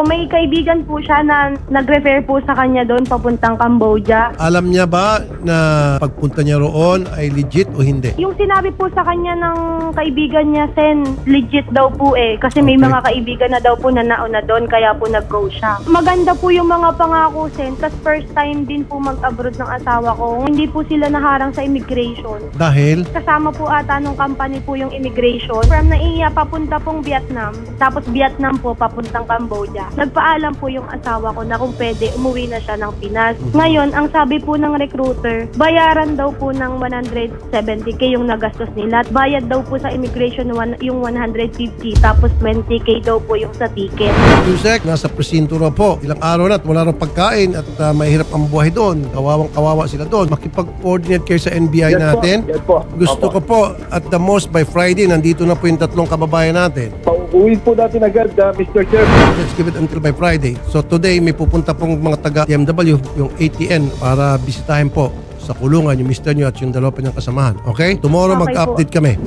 May kaibigan po siya na nag-refer po sa kanya doon papuntang Cambodia. Alam niya ba na pagpunta niya roon ay legit o hindi? Yung sinabi po sa kanya ng kaibigan niya, Sen, legit daw po eh. Kasi may Okay. mga kaibigan na daw po na nauna doon, kaya po nag-go siya. Maganda po yung mga pangako, Sen. Tapos first time din po mag-abroad ng asawa ko. Hindi po sila naharang sa immigration. Dahil Kasama po ata nung company po yung immigration. From Naiya, papunta pong Vietnam. Tapos Vietnam po, papuntang Cambodia. Nagpaalam po yung asawa ko na kung pwede, umuwi na siya ng Pinas. Ngayon, ang sabi po ng recruiter, bayaran daw po ng 170k yung nagastos nila. At bayad daw po sa immigration yung 150, tapos 20k daw po yung sa ticket. Yusek, nasa presinto raw po. Ilang araw na at wala raw pagkain at mahirap ang buhay doon. Kawawang-kawawa sila doon. Makipag-coordinate kayo sa NBI natin. Yes po. Gusto ko po at the most by Friday, nandito na po yung tatlong kababayan natin. Pauuwi po natin agad, Mr. Chair. Let's give it until by Friday. So today, may pupunta pong mga taga-TMW, yung ATN, para bisitahin po sa kulungan yung mister nyo at yung dalawa pa niyang kasamahan. Okay? Tomorrow Okay mag-update kami.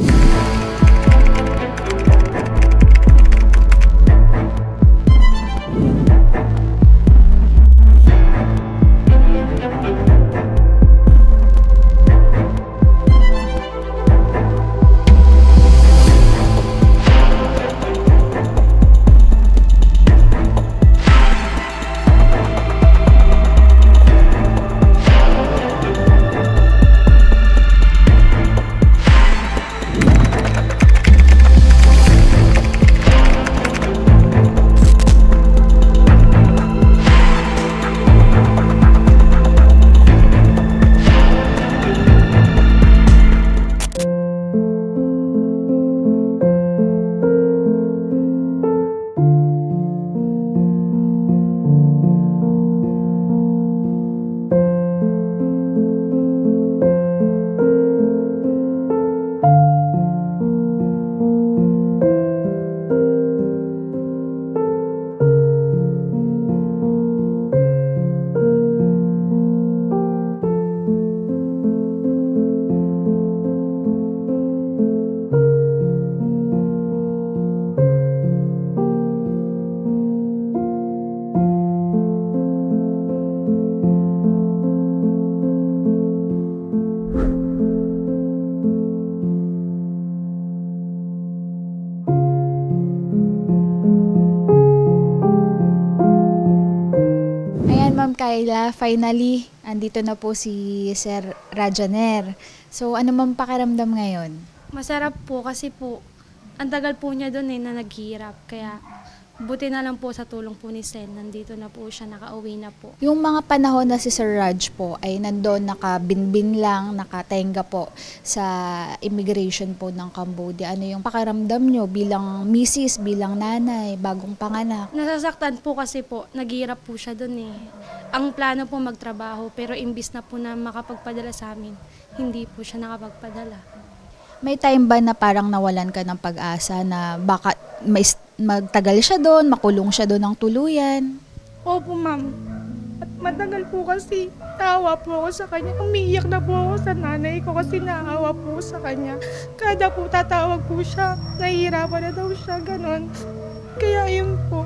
Ma'am Kayla, finally, andito na po si Sir Rajaner. So, ano ma'am pakiramdam ngayon? Masarap po kasi po, ang tagal po niya doon na naghihirap. Kaya buti na lang po sa tulong po ni Sen, nandito na po siya, nakauwi na po. Yung mga panahon na si Sir Raj po ay nandoon nakabinbin lang, nakatenga po sa immigration po ng Cambodia. Ano yung pakiramdam nyo bilang misis, bilang nanay, bagong panganak? Nasasaktan po kasi po, naghihirap po siya doon eh. Ang plano po magtrabaho, pero imbis na po na makapagpadala sa amin, hindi po siya nakapagpadala. May time ba na parang nawalan ka ng pag-asa na baka magtagal siya doon, makulong siya doon ng tuluyan? Opo ma'am, at matagal po kasi naawa po ako sa kanya. Umiiyak na po ako sa nanay ko kasi naawa po sa kanya. Kada po tatawag po siya, nahihirapan na daw siya, ganon. Kaya yun po.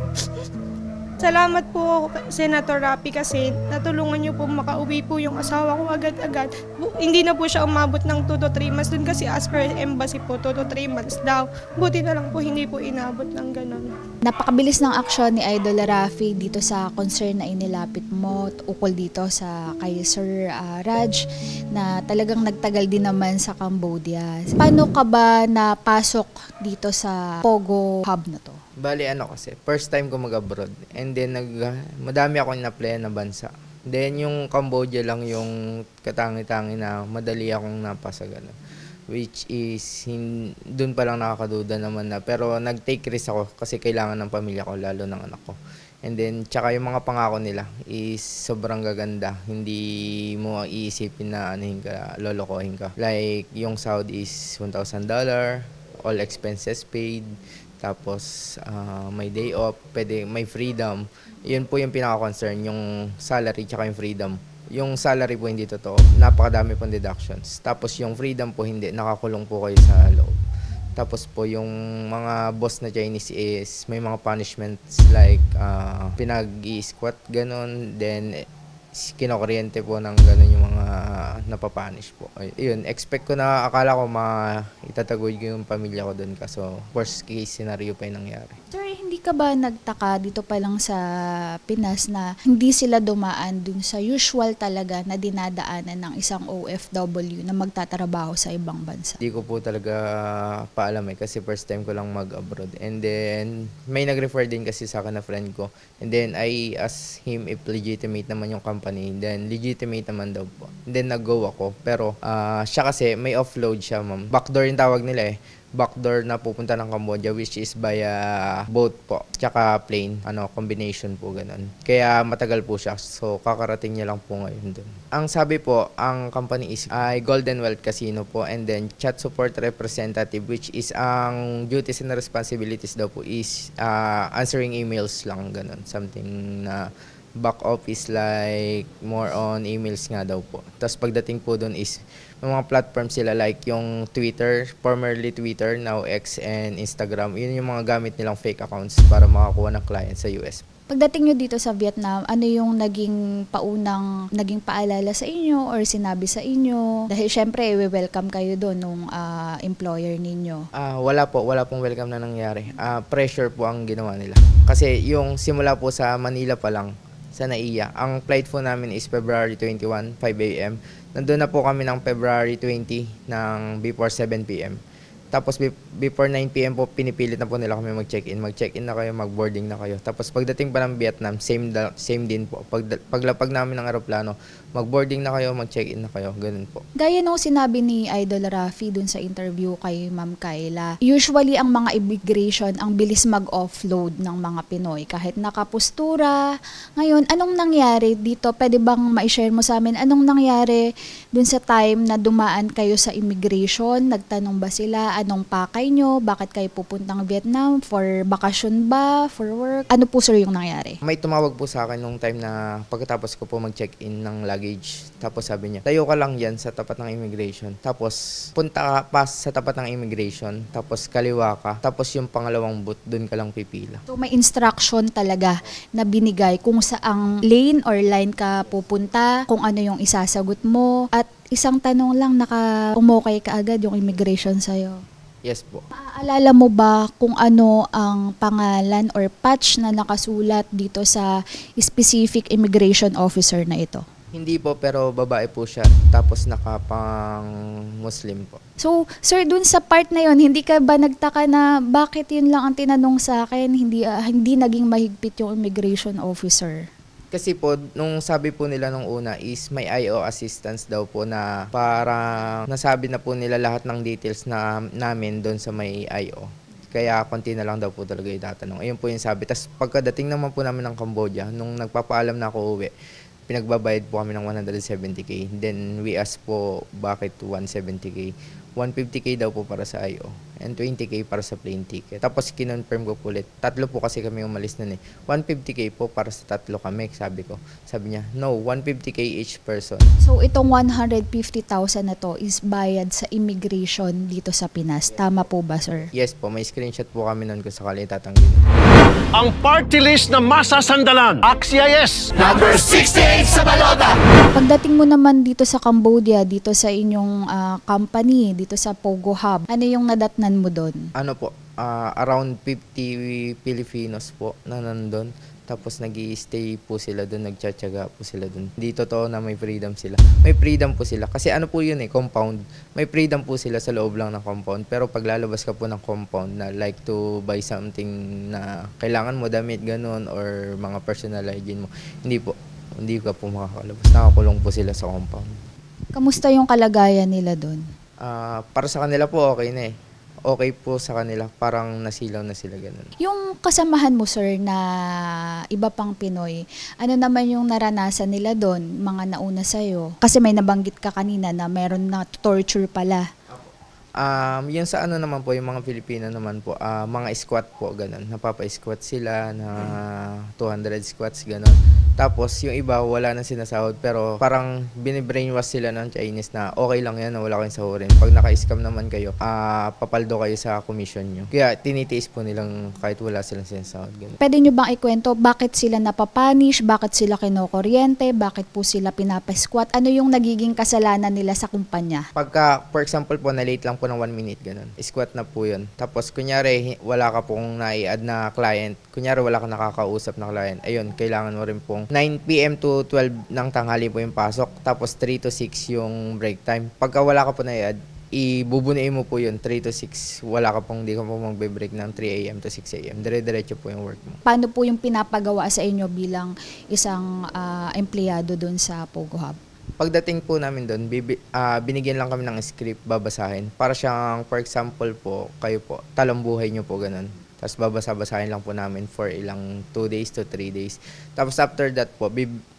Salamat po, Senator Rapi, kasi natulungan niyo po makauwi po yung asawa ko agad-agad. Hindi na po siya umabot ng 2 to 3 months dun kasi as per embassy po, 2 to 3 months daw. Buti na lang po hindi po inabot ng ganon. Napakabilis ng aksyon ni Idol Rafi dito sa concern na inilapit mo ukol dito sa kay Sir Raj na talagang nagtagal din naman sa Cambodia. Paano ka ba napasok dito sa Pogo Hub na to? Bali kasi, first time ko mag-abroad. And then, madami akong na-play na bansa. Then, yung Cambodia lang yung katangi-tangi na madali akong napasa gano'n. Which is, dun pa lang nakakaduda naman na. Pero nag-take risk ako kasi kailangan ng pamilya ko, lalo ng anak ko. And then, tsaka yung mga pangako nila is sobrang gaganda. Hindi mo iisipin na anuhin ka, lolokohin ka. Like, yung sahod is $1,000, all expenses paid. Tapos may day off, pwede, may freedom. Yun po yung pinaka-concern, yung salary tsaka yung freedom. Yung salary po hindi totoo, napakadami pong deductions. Tapos yung freedom po hindi, nakakulong po kayo sa loob. Tapos po yung mga boss na Chinese is may mga punishments like pinag-i-squat ganon, then kinokuryente po ng ganon yung mga napapanish po. Ayun, expect ko na, akala ko itataguyod ko yung pamilya ko doon, kaso worst case scenario pa yung nangyari. Sir, hindi ka ba nagtaka dito pa lang sa Pinas na hindi sila dumaan dun sa usual talaga na dinadaanan ng isang OFW na magtatrabaho sa ibang bansa? Hindi ko po talaga paalam kasi first time ko lang mag-abroad. And then, may nag-refer din kasi sa akin na friend ko. And then, I asked him if legitimate naman yung company. Then, legitimate naman daw po. And then, nag-go ako. Pero, siya kasi, may offload siya, ma'am. Backdoor yung tawag nila eh. Backdoor na pupunta ng Cambodia, which is via boat po. Tsaka plane, combination po ganun. Kaya matagal po siya. So, kakarating niya lang po ngayon dun. Ang sabi po, ang company is Golden Wealth Casino po, and then chat support representative, which is ang duties and responsibilities daw po is answering emails lang, ganun. Something na back office, like more on emails nga daw po. Tapos pagdating po doon is may mga platform sila like yung Twitter, formerly Twitter, now X and Instagram. Yun yung mga gamit nilang fake accounts para makakuha ng client sa US. Pagdating nyo dito sa Vietnam, ano yung naging paalala sa inyo or sinabi sa inyo? Dahil syempre, welcome kayo doon nung employer ninyo. Wala pong welcome na nangyari. Pressure po ang ginawa nila. Kasi yung simula po sa Manila pa lang, sa NAIA, ang flight po namin is February 21, 5 a.m. Nandun na po kami ng February 20 ng before 7 p.m. Tapos before 9 p.m. po, pinipilit na po nila kami mag-check-in. Mag-check-in na kayo, mag-boarding na kayo. Tapos pagdating pa ng Vietnam, same din po. Paglapag namin ng aeroplano, mag-boarding na kayo, mag-check-in na kayo. Ganun po. Gaya nung sinabi ni Idol Rafi dun sa interview kay Ma'am Kayla, usually ang mga immigration, ang bilis mag-offload ng mga Pinoy. Kahit nakapustura. Ngayon, anong nangyari dito? Pwede bang ma-share mo sa amin? Anong nangyari dun sa time na dumaan kayo sa immigration? Nagtanong ba sila? Anong pakay nyo? Bakit kayo pupuntang Vietnam? For bakasyon ba? For work? Ano po sir yung nangyari? May tumawag po sa akin nung time na pagkatapos ko po mag-check-in ng luggage. Tapos sabi niya, tayo ka lang yan sa tapat ng immigration. Tapos punta ka pa sa tapat ng immigration. Tapos kaliwa ka. Tapos yung pangalawang booth, dun ka lang pipila. So may instruction talaga na binigay kung saang lane or line ka pupunta, kung ano yung isasagot mo. At isang tanong lang, umukay ka agad yung immigration sa'yo. Yes po. Maaalala mo ba kung ano ang pangalan or patch na nakasulat dito sa specific immigration officer na ito? Hindi po, pero babae po siya. Tapos nakapang Muslim po. So, sir, dun sa part na yon, hindi ka ba nagtaka na bakit yun lang ang tinanong sa akin, hindi naging mahigpit yung immigration officer? Kasi po, nung sabi po nila nung una is may IO assistance daw po na parang nasabi na po nila lahat ng details na namin doon sa may IO. Kaya konti na lang daw po talaga itatanong. Ayun po yung sabi. Tapos pagkadating naman po namin ng Cambodia, nung nagpapaalam na ako uwi, pinagbabayad po kami ng 170k. Then we asked po bakit 170k. 150k daw po para sa IO and 20k para sa plane ticket. Tapos kinonfirm ko po ulit. Tatlo po kasi kami umalis nun eh. 150k po para sa tatlo kami, sabi ko. Sabi niya, no, 150k each person. So itong 150,000 na to is bayad sa immigration dito sa Pinas. Tama po ba, sir? Yes po, may screenshot po kami nun kung sakali tatanggin. Ang party list na masasandalan. Axia yes! Number 68 sa balota. Pagdating mo naman dito sa Cambodia, dito sa inyong company, dito sa Pogo Hub, ano yung nadatnan mo doon? Ano po, around 50 Filipinos po na nandun. Tapos nag-i-stay po sila doon, nagtsatsaga po sila doon. Hindi totoo na may freedom sila. May freedom po sila. Kasi ano po yun eh, compound. May freedom po sila sa loob lang ng compound. Pero pag lalabas ka po ng compound na like to buy something na kailangan mo, damit, ganun, or mga personal hygiene mo, hindi ka po makakalabas. Nakakulong po sila sa compound. Kamusta yung kalagayan nila doon? Para sa kanila po okay na eh. Okay po sa kanila, parang nasilaw na sila ganun. Yung kasamahan mo, sir, na iba pang Pinoy, ano naman yung naranasan nila doon, mga nauna sa'yo? Kasi may nabanggit ka kanina na meron na torture pala. Yung sa ano naman po, yung mga Pilipino naman po, mga squat po, ganun. Napapa-squat sila na 200 squats, ganun. Tapos yung iba wala nang sinasahod pero parang binibrainwash sila ng Chinese na okay lang yan, wala kayong sahurin. Pag naka-scam naman kayo, papaldo kayo sa commission nyo. Kaya tinitiis po nilang kahit wala silang sinasahod. Ganun. Pwede nyo bang ikwento bakit sila napapanish, bakit sila kinokuryente, bakit po sila pinapasquat? Ano yung nagiging kasalanan nila sa kumpanya? Pagka, for example po, na-late lang po ng 1 minute, ganun. Squat na po yun. Tapos, kunyari, wala ka pong nai-add na client. Kunyari, wala ka nakakausap na client. Ayun, kailangan mo rin pong 9 p.m. to 12 ng tanghali po yung pasok. Tapos, 3 to 6 yung break time. Pagka wala ka po nai-add, ibubunuin mo po yun, 3 to 6. Wala ka pong, di ka po magbe-break ng 3 a.m. to 6 a.m. Dire-diretso po yung work mo. Paano po yung pinapagawa sa inyo bilang isang empleyado doon sa Pogo Hub? Pagdating po namin doon, binigyan lang kami ng script, babasahin. Para siyang, for example po, kayo po, talambuhay nyo po, ganun. Tapos babasa-basahin lang po namin for ilang 2 days to 3 days. Tapos after that po,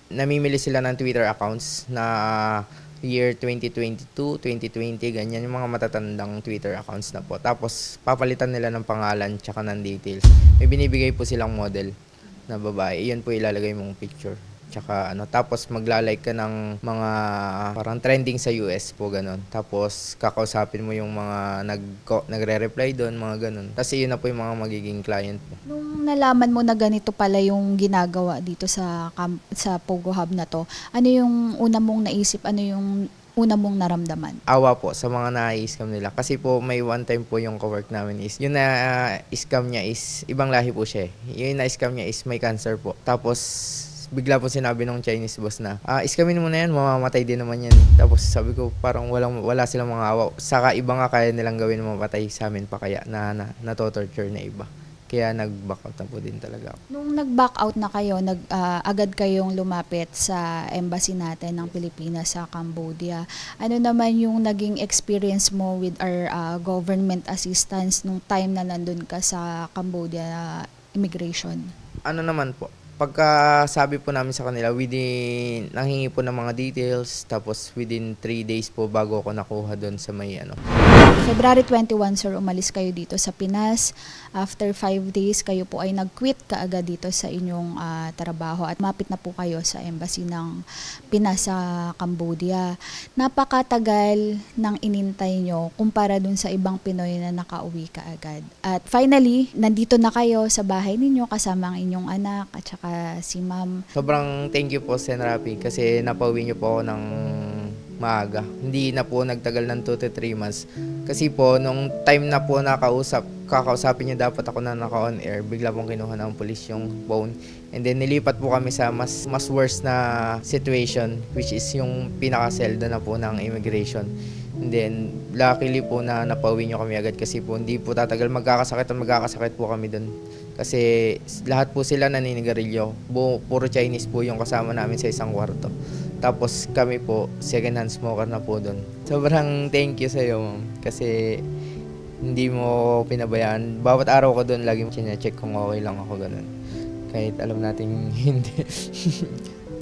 namimili sila ng Twitter accounts na year 2022, 2020, ganyan. Yung mga matatandang Twitter accounts na po. Tapos papalitan nila ng pangalan tsaka ng details. May binibigay po silang model na babae. Iyon po ilalagay mong picture. Tsaka tapos magla-like ka ng mga parang trending sa US po, ganun. Tapos kakausapin mo yung mga nagre-reply doon, mga ganun. Tapos yun na po yung mga magiging client mo. Nung nalaman mo na ganito pala yung ginagawa dito sa Pogo Hub na to, ano yung una mong naisip, ano yung una mong naramdaman? Awa po sa mga na-scam nila. Kasi po may one time po yung kawork namin is, yung na-scam niya is, ibang lahi po siya. Yung na-scam niya is may cancer po. Tapos bigla po sinabi ng Chinese boss na, iskamin mo na yan, mamamatay din naman yan. Tapos sabi ko, parang wala silang mga awa. Saka iba nga kaya nilang gawin mamatay sa amin pa kaya na to-torture na iba. Kaya nag-back out na po din talaga ako. Nung nag-back out na kayo, agad kayong lumapit sa embassy natin ng Pilipinas sa Cambodia. Ano naman yung naging experience mo with our government assistance nung time na nandun ka sa Cambodia immigration? Ano naman po? Pagka sabi po namin sa kanila, nanghingi po ng mga details, tapos within 3 days po bago ako nakuha doon sa may February 21, sir, umalis kayo dito sa Pinas. After 5 days, kayo po ay nag-quit kaagad dito sa inyong trabaho at mapit na po kayo sa embassy ng Pinas sa Cambodia. Napakatagal ng inintay nyo kumpara dun sa ibang Pinoy na nakauwi kaagad. At finally, nandito na kayo sa bahay ninyo kasama ang inyong anak at saka si ma'am. Sobrang thank you po, Sen Rapi, kasi napauwi niyo po ako ng maaga. Hindi na po nagtagal ng 2 to 3 months. Kasi po, nung time na po kakausapin niyo dapat ako na naka-on air, bigla pong kinuha ng police yung phone. And then nilipat po kami sa mas worse na situation, which is yung pinaka-selda na po ng immigration. And then, luckily po na napauwi niyo kami agad kasi po hindi po tatagal, magkakasakit po kami doon. Kasi lahat po sila naninigarilyo. Puro Chinese po yung kasama namin sa isang kwarto. Tapos kami po, second hand smoker na po doon. Sobrang thank you sa iyo, ma'am. Kasi hindi mo pinabayaan. Bawat araw ko doon, lagi mo siya-check kung okay lang ako, ganun. Kahit alam natin hindi.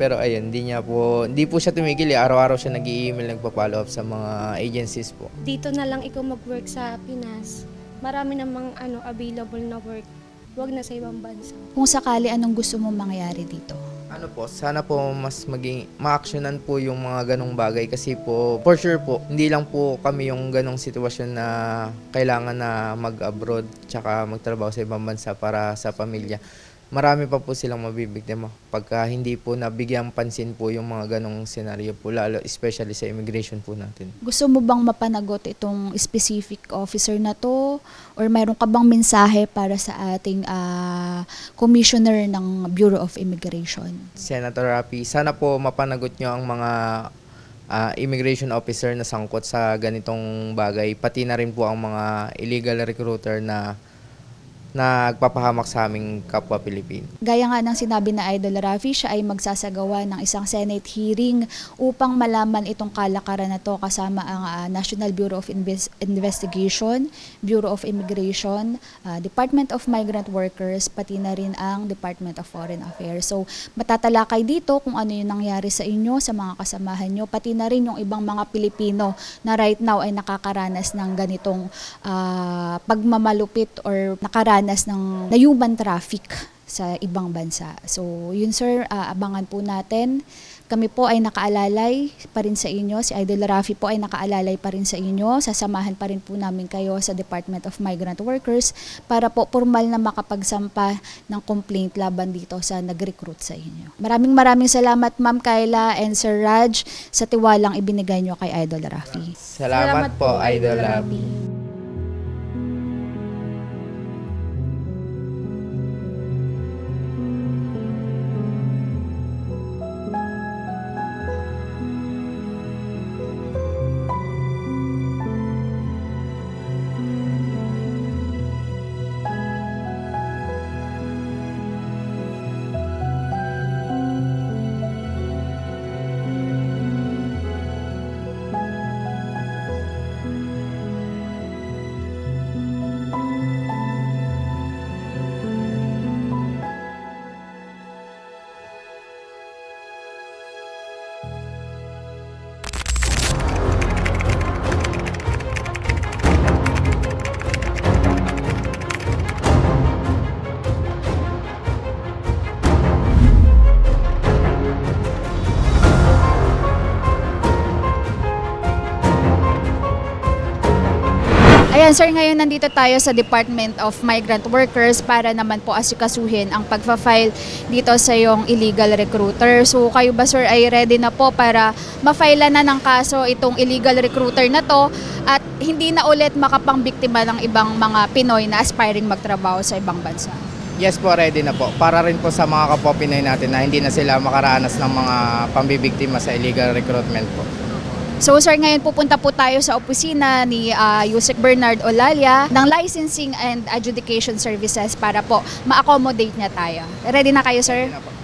Pero ayun, hindi po siya tumigil. Araw-araw siya nag-i-email, nagpa-follow up sa mga agencies po. Dito na lang ikaw mag-work sa Pinas. Marami namang available na work. Huwag na sa ibang bansa. Kung sakali, anong gusto mo mangyari dito? Sana po mas ma-actionan po yung mga ganong bagay kasi po, for sure po, hindi lang po kami yung ganong sitwasyon na kailangan na mag-abroad tsaka magtrabaho sa ibang bansa para sa pamilya. Marami pa po silang mabibiktima pagka hindi po nabigyang pansin po yung mga ganong senaryo po, lalo especially sa immigration po natin. Gusto mo bang mapanagot itong specific officer na to? Or mayroon ka bang mensahe para sa ating commissioner ng Bureau of Immigration? Senator Rapi, sana po mapanagot nyo ang mga immigration officer na sangkot sa ganitong bagay, pati na rin po ang mga illegal recruiter na nagpapahamak sa aming kapwa Pilipino. Gaya nga ng sinabi na Idol Rafi, siya ay magsasagawa ng isang Senate hearing upang malaman itong kalakaran na to kasama ang National Bureau of Investigation, Bureau of Immigration, Department of Migrant Workers, pati na rin ang Department of Foreign Affairs. So matatalakay dito kung ano yung nangyari sa inyo, sa mga kasamahan nyo, pati na rin yung ibang mga Pilipino na right now ay nakakaranas ng ganitong pagmamalupit or nakaranas ng human traffic sa ibang bansa. So yun sir, abangan po natin. Kami po ay nakaalalay pa rin sa inyo. Si Idol Rafi po ay nakaalalay pa rin sa inyo. Sasamahan pa rin po namin kayo sa Department of Migrant Workers para po formal na makapagsampa ng complaint laban dito sa nag-recruit sa inyo. Maraming salamat Ma'am Kyla and Sir Raj sa tiwalang ibinigay nyo kay Idol Rafi. Salamat po, Idol Rafi. Ayan sir, ngayon nandito tayo sa Department of Migrant Workers para naman po asikasuhin ang pagpa-file dito sa yung illegal recruiter. So kayo ba sir ay ready na po para ma-file na ng kaso itong illegal recruiter na to at hindi na ulit makapangbiktima ng ibang mga Pinoy na aspiring magtrabaho sa ibang bansa? Yes po, ready na po. Para rin po sa mga kapwa Pinoy natin na hindi na sila makaranas ng mga pambibiktima sa illegal recruitment po. So sir, ngayon pupunta po tayo sa opisina ni Yusek Bernard Olalia ng Licensing and Adjudication Services para po ma-accommodate niya tayo. Ready na kayo sir? Ready na po.